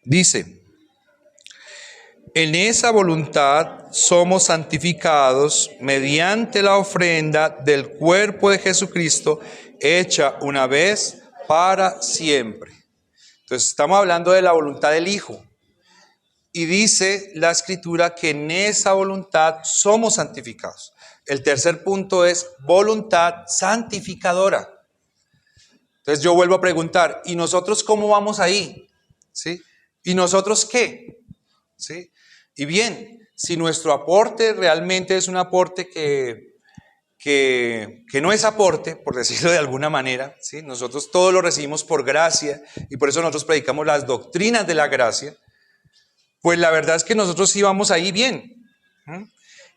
Dice, en esa voluntad somos santificados mediante la ofrenda del cuerpo de Jesucristo, hecha una vez para siempre. Entonces estamos hablando de la voluntad del Hijo. Y dice la Escritura que en esa voluntad somos santificados. El tercer punto es voluntad santificadora. Entonces yo vuelvo a preguntar, ¿y nosotros cómo vamos ahí? ¿Sí? ¿Y nosotros qué? ¿Sí? Y bien, si nuestro aporte realmente es un aporte que que no es aporte, por decirlo de alguna manera, ¿sí? Nosotros todo lo recibimos por gracia y por eso nosotros predicamos las doctrinas de la gracia, pues la verdad es que nosotros sí vamos ahí bien.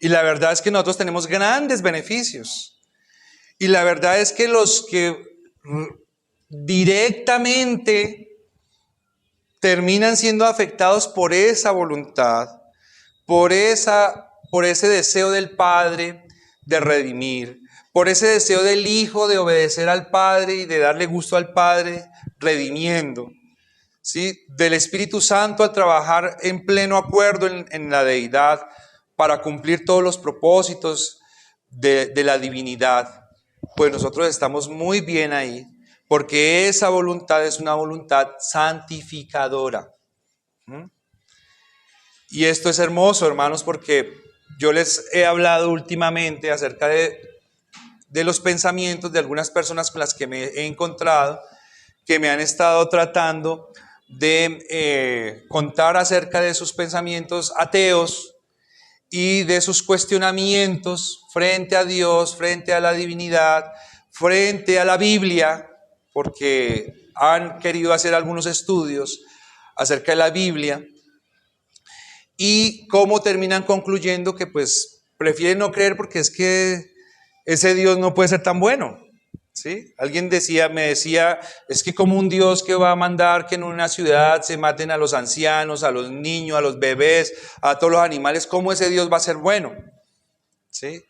Y la verdad es que nosotros tenemos grandes beneficios. Y la verdad es que los que directamente terminan siendo afectados por esa voluntad, por ese deseo del Padre de redimir, por ese deseo del Hijo de obedecer al Padre y de darle gusto al Padre, redimiendo, ¿sí? Del Espíritu Santo al trabajar en pleno acuerdo en la deidad para cumplir todos los propósitos de la divinidad, pues nosotros estamos muy bien ahí, porque esa voluntad es una voluntad santificadora. Y esto es hermoso, hermanos, porque yo les he hablado últimamente acerca de los pensamientos de algunas personas con las que me he encontrado, que me han estado tratando de contar acerca de sus pensamientos ateos y de sus cuestionamientos frente a Dios, frente a la divinidad, frente a la Biblia, porque han querido hacer algunos estudios acerca de la Biblia, y cómo terminan concluyendo que pues prefieren no creer porque es que ese Dios no puede ser tan bueno, ¿sí? Alguien me decía, es que como un Dios que va a mandar que en una ciudad se maten a los ancianos, a los niños, a los bebés, a todos los animales, ¿cómo ese Dios va a ser bueno? ¿Sí?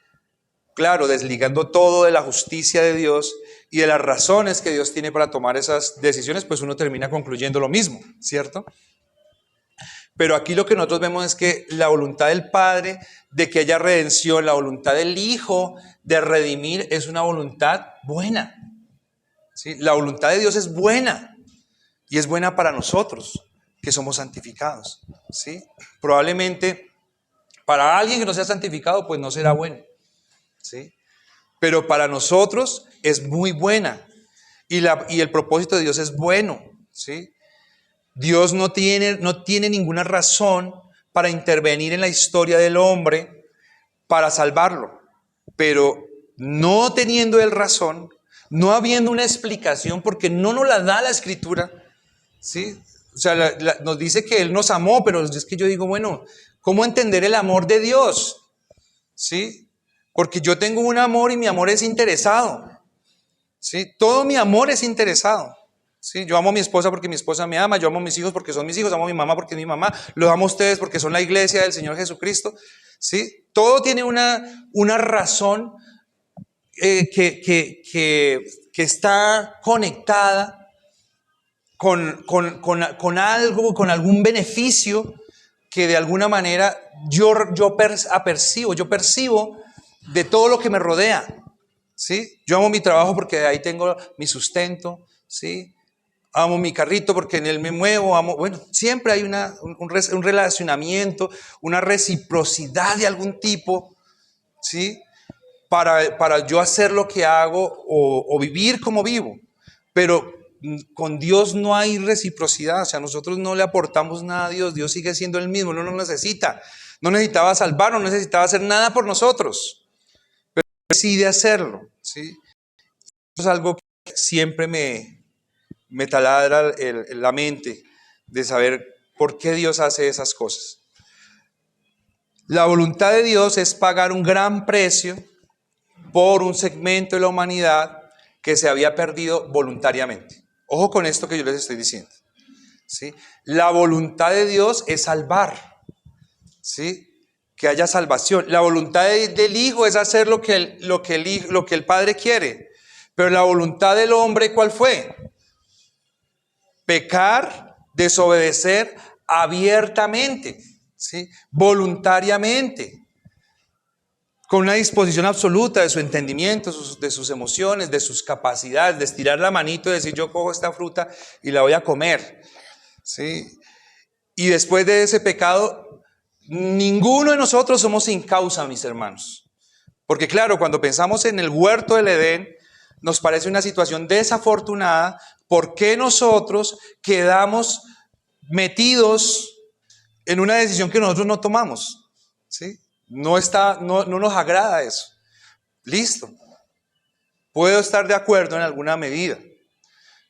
Claro, desligando todo de la justicia de Dios y de las razones que Dios tiene para tomar esas decisiones, pues uno termina concluyendo lo mismo, ¿cierto? Pero aquí lo que nosotros vemos es que la voluntad del Padre de que haya redención, la voluntad del Hijo de redimir es una voluntad buena, ¿sí? La voluntad de Dios es buena y es buena para nosotros que somos santificados, ¿sí? Probablemente para alguien que no sea santificado pues no será bueno, ¿sí? Pero para nosotros es muy buena y el propósito de Dios es bueno, ¿sí? Dios no tiene ninguna razón para intervenir en la historia del hombre para salvarlo, pero no teniendo él razón, no habiendo una explicación, porque no nos la da la Escritura, ¿sí? O sea, nos dice que él nos amó, pero es que yo digo, bueno, ¿cómo entender el amor de Dios? ¿Sí? Porque yo tengo un amor y mi amor es interesado, ¿sí? Todo mi amor es interesado. Sí, yo amo a mi esposa porque mi esposa me ama, yo amo a mis hijos porque son mis hijos, amo a mi mamá porque es mi mamá, los amo a ustedes porque son la iglesia del Señor Jesucristo, ¿sí? Todo tiene una razón que está conectada con algo, con algún beneficio que de alguna manera yo percibo de todo lo que me rodea, ¿sí? Yo amo mi trabajo porque de ahí tengo mi sustento, ¿sí? Amo mi carrito porque en él me muevo, bueno, siempre hay un relacionamiento, una reciprocidad de algún tipo, ¿sí? Para yo hacer lo que hago o vivir como vivo. Pero con Dios no hay reciprocidad, o sea, nosotros no le aportamos nada a Dios, Dios sigue siendo el mismo, no nos necesita, no necesitaba salvarnos, no necesitaba hacer nada por nosotros, pero decide hacerlo, ¿sí? Eso es algo que siempre me taladra la mente de saber por qué Dios hace esas cosas. La voluntad de Dios es pagar un gran precio por un segmento de la humanidad que se había perdido voluntariamente. Ojo con esto que yo les estoy diciendo, ¿sí? La voluntad de Dios es salvar, ¿sí? Que haya salvación. La voluntad del Hijo es hacer lo que el Padre quiere. Pero la voluntad del hombre, ¿cuál fue? Pecar, desobedecer abiertamente, ¿sí? Voluntariamente, con una disposición absoluta de su entendimiento, de sus emociones, de sus capacidades, de estirar la manito y decir yo cojo esta fruta y la voy a comer, ¿sí? Y después de ese pecado, ninguno de nosotros somos sin causa, mis hermanos. Porque claro, cuando pensamos en el huerto del Edén, nos parece una situación desafortunada. ¿Por qué nosotros quedamos metidos en una decisión que nosotros no tomamos? ¿Sí? No nos agrada eso. Listo. Puedo estar de acuerdo en alguna medida.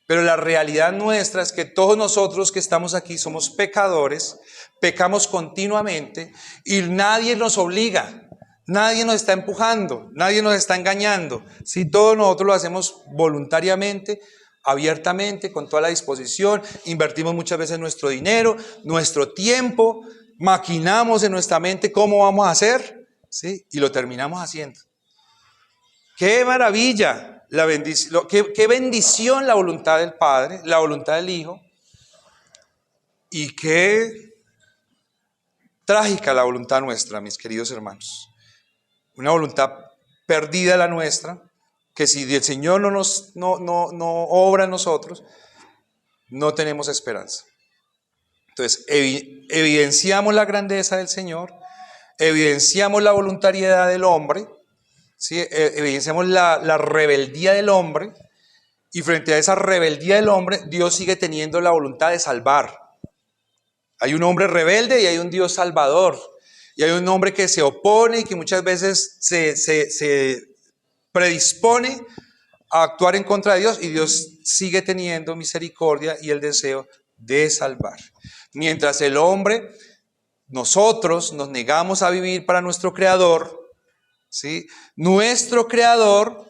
Pero la realidad nuestra es que todos nosotros que estamos aquí somos pecadores, pecamos continuamente y nadie nos obliga, nadie nos está empujando, nadie nos está engañando. Si todos nosotros lo hacemos voluntariamente, abiertamente, con toda la disposición, invertimos muchas veces nuestro dinero, nuestro tiempo, maquinamos en nuestra mente cómo vamos a hacer, ¿sí? Y lo terminamos haciendo. ¡Qué maravilla! Qué bendición la voluntad del Padre, la voluntad del Hijo, y qué trágica la voluntad nuestra, mis queridos hermanos. Una voluntad perdida la nuestra, que si el Señor no obra en nosotros, no tenemos esperanza. Entonces, evidenciamos la grandeza del Señor, evidenciamos la voluntariedad del hombre, ¿sí? Evidenciamos la rebeldía del hombre, y frente a esa rebeldía del hombre, Dios sigue teniendo la voluntad de salvar. Hay un hombre rebelde y hay un Dios salvador, y hay un hombre que se opone y que muchas veces se predispone a actuar en contra de Dios, y Dios sigue teniendo misericordia y el deseo de salvar. Mientras el hombre, nosotros nos negamos a vivir para nuestro Creador, ¿sí? Nuestro Creador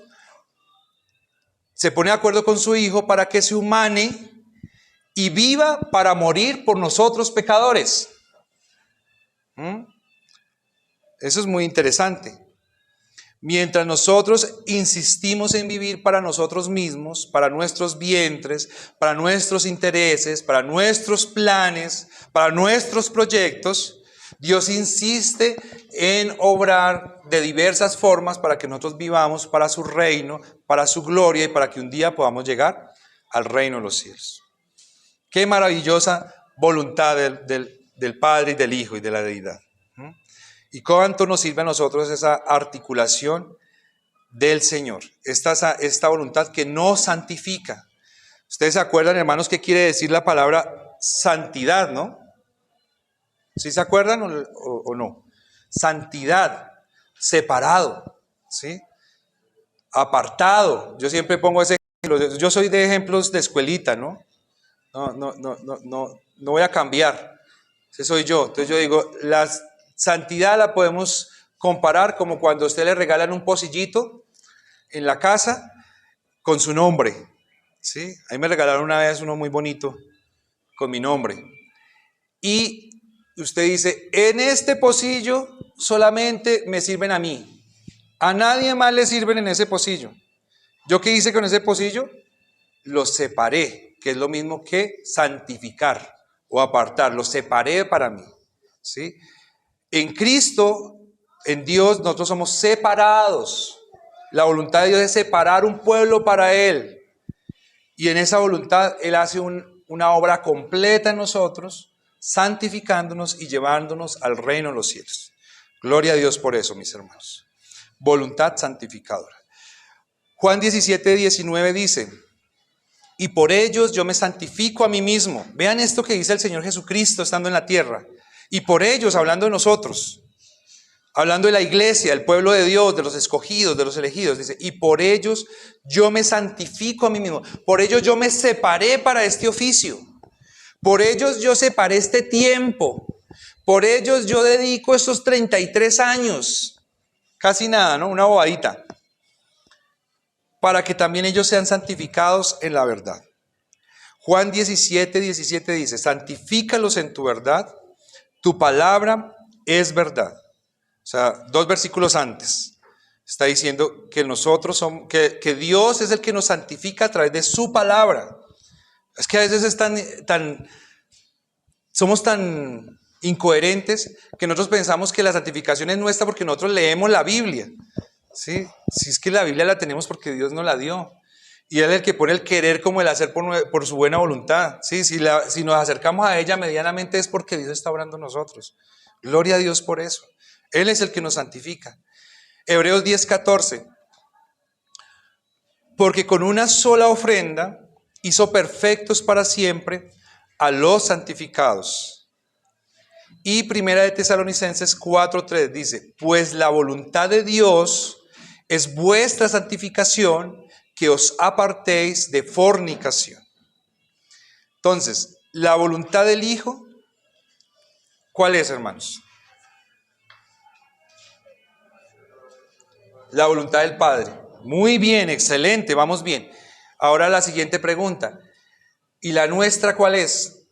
se pone de acuerdo con su Hijo para que se humane y viva para morir por nosotros pecadores. Eso es muy interesante. Mientras nosotros insistimos en vivir para nosotros mismos, para nuestros vientres, para nuestros intereses, para nuestros planes, para nuestros proyectos, Dios insiste en obrar de diversas formas para que nosotros vivamos para su reino, para su gloria y para que un día podamos llegar al reino de los cielos. Qué maravillosa voluntad del Padre y del Hijo y de la deidad. Y cuánto nos sirve a nosotros esa articulación del Señor, esta voluntad que nos santifica. Ustedes se acuerdan, hermanos, qué quiere decir la palabra santidad, ¿no? ¿Sí se acuerdan o no? Santidad, separado, ¿sí? Apartado. Yo siempre pongo ese ejemplo. Yo soy de ejemplos de escuelita, ¿no? No voy a cambiar. Ese soy yo. Entonces yo digo, la santidad la podemos comparar como cuando a usted le regalan un pocillito en la casa con su nombre, ¿sí? A mí me regalaron una vez uno muy bonito con mi nombre. Y usted dice, en este pocillo solamente me sirven a mí. A nadie más le sirven en ese pocillo. ¿Yo qué hice con ese pocillo? Lo separé, que es lo mismo que santificar o apartar. Lo separé para mí, ¿sí? En Cristo, en Dios, nosotros somos separados. La voluntad de Dios es separar un pueblo para Él. Y en esa voluntad Él hace una obra completa en nosotros, santificándonos y llevándonos al reino de los cielos. Gloria a Dios por eso, mis hermanos. Voluntad santificadora. Juan 17:19 dice, y por ellos yo me santifico a mí mismo. Vean esto que dice el Señor Jesucristo estando en la tierra. Y por ellos, hablando de nosotros, hablando de la iglesia, el pueblo de Dios, de los escogidos, de los elegidos, dice, y por ellos yo me santifico a mí mismo. Por ellos yo me separé para este oficio. Por ellos yo separé este tiempo. Por ellos yo dedico estos 33 años. Casi nada, ¿no? Una bobadita. Para que también ellos sean santificados en la verdad. Juan 17:17 dice, santifícalos en tu verdad, tu palabra es verdad. O sea, 2 versículos antes, está diciendo que nosotros somos, que Dios es el que nos santifica a través de su palabra. Es que a veces somos tan incoherentes que nosotros pensamos que la santificación es nuestra porque nosotros leemos la Biblia. ¿Sí? Si es que la Biblia la tenemos porque Dios nos la dio. Y Él es el que pone el querer como el hacer por su buena voluntad. ¿Sí? Si nos acercamos a ella medianamente es porque Dios está obrando en nosotros. Gloria a Dios por eso. Él es el que nos santifica. Hebreos 10:14. Porque con una sola ofrenda hizo perfectos para siempre a los santificados. Y Primera de Tesalonicenses 4:3 dice, pues la voluntad de Dios es vuestra santificación que os apartéis de fornicación. Entonces, la voluntad del Hijo, ¿cuál es, hermanos? La voluntad del Padre. Muy bien, excelente, vamos bien. Ahora la siguiente pregunta. ¿Y la nuestra cuál es?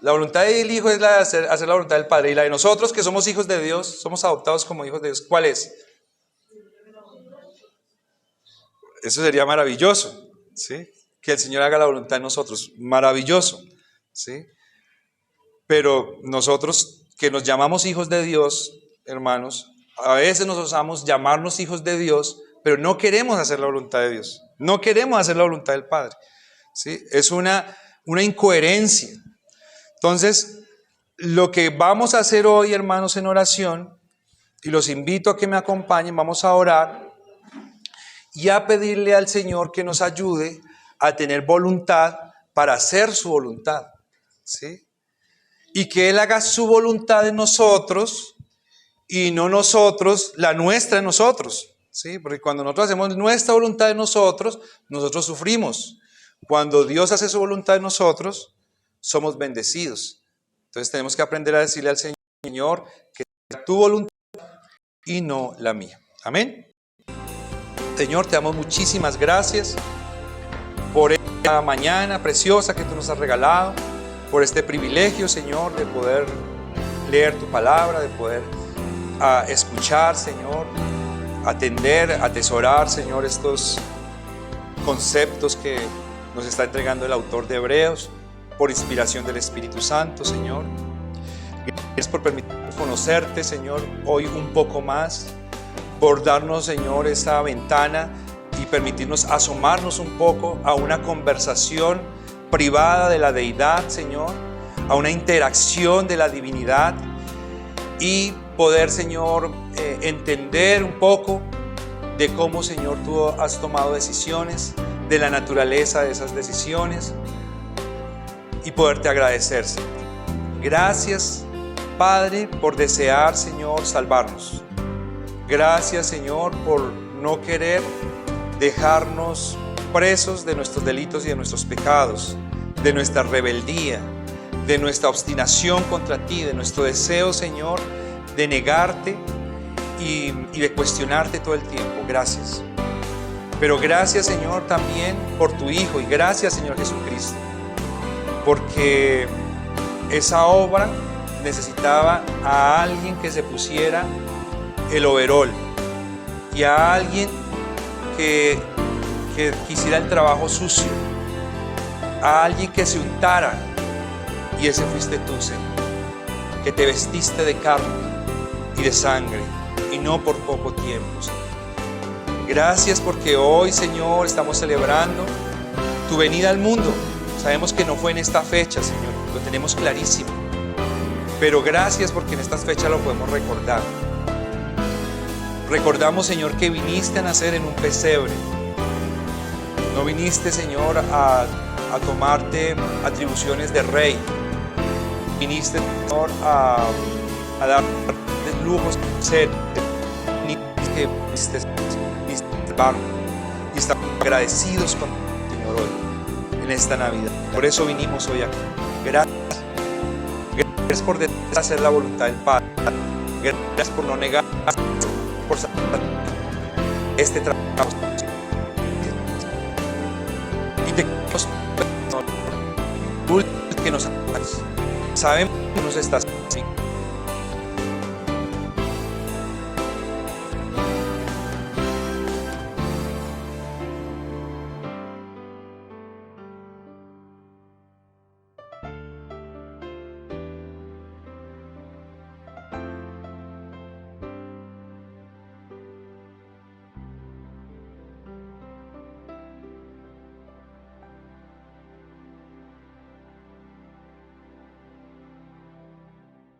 La voluntad del Hijo es la de hacer la voluntad del Padre. ¿Y la de nosotros, que somos hijos de Dios, somos adoptados como hijos de Dios, cuál es? Eso sería maravilloso, ¿sí? Que el Señor haga la voluntad de nosotros. Maravilloso, ¿sí? Pero nosotros que nos llamamos hijos de Dios, hermanos, a veces nos osamos llamarnos hijos de Dios, pero no queremos hacer la voluntad de Dios. No queremos hacer la voluntad del Padre, ¿sí? Es una incoherencia. Entonces, lo que vamos a hacer hoy, hermanos, en oración, y los invito a que me acompañen, vamos a orar y a pedirle al Señor que nos ayude a tener voluntad para hacer su voluntad, ¿sí? Y que Él haga su voluntad en nosotros y no nosotros la nuestra en nosotros, ¿sí? Porque cuando nosotros hacemos nuestra voluntad en nosotros, nosotros sufrimos. Cuando Dios hace su voluntad en nosotros, somos bendecidos. Entonces tenemos que aprender a decirle al Señor que sea tu voluntad y no la mía. Amén. Señor, te damos muchísimas gracias por esta mañana preciosa que tú nos has regalado, por este privilegio, Señor, de poder leer tu palabra, de poder escuchar, Señor, atender, atesorar, Señor, estos conceptos que nos está entregando el autor de Hebreos, por inspiración del Espíritu Santo, Señor. Gracias por permitirnos conocerte, Señor, hoy un poco más, por darnos, Señor, esa ventana y permitirnos asomarnos un poco a una conversación privada de la deidad, Señor, a una interacción de la divinidad y poder, Señor, entender un poco de cómo, Señor, tú has tomado decisiones, de la naturaleza de esas decisiones y poderte agradecer, Señor. Gracias, Padre, por desear, Señor, salvarnos. Gracias, Señor, por no querer dejarnos presos de nuestros delitos y de nuestros pecados, de nuestra rebeldía, de nuestra obstinación contra ti, de nuestro deseo, Señor, de negarte y de cuestionarte todo el tiempo. Gracias. Pero gracias, Señor, también por tu Hijo, y gracias, Señor Jesucristo, porque esa obra necesitaba a alguien que se pusiera el overol y a alguien que quisiera el trabajo sucio, a alguien que se untara, y ese fuiste tú, Señor, que te vestiste de carne y de sangre, y no por poco tiempo, Señor. Gracias porque hoy, Señor, estamos celebrando tu venida al mundo. Sabemos que no fue en esta fecha, Señor, lo tenemos clarísimo, pero gracias porque en estas fechas lo podemos recordar. Recordamos, Señor, que viniste a nacer en un pesebre. No viniste, Señor, a tomarte atribuciones de rey. Viniste, Señor, a dar lujos, ser, que viniste a salvarnos. Y estamos agradecidos con Señor hoy, en esta Navidad. Por eso vinimos hoy aquí. Gracias. Gracias por hacer la voluntad del Padre. Gracias por no negar, por este trabajo. Y te queremos que nos hagas. Sabemos que nos estás haciendo.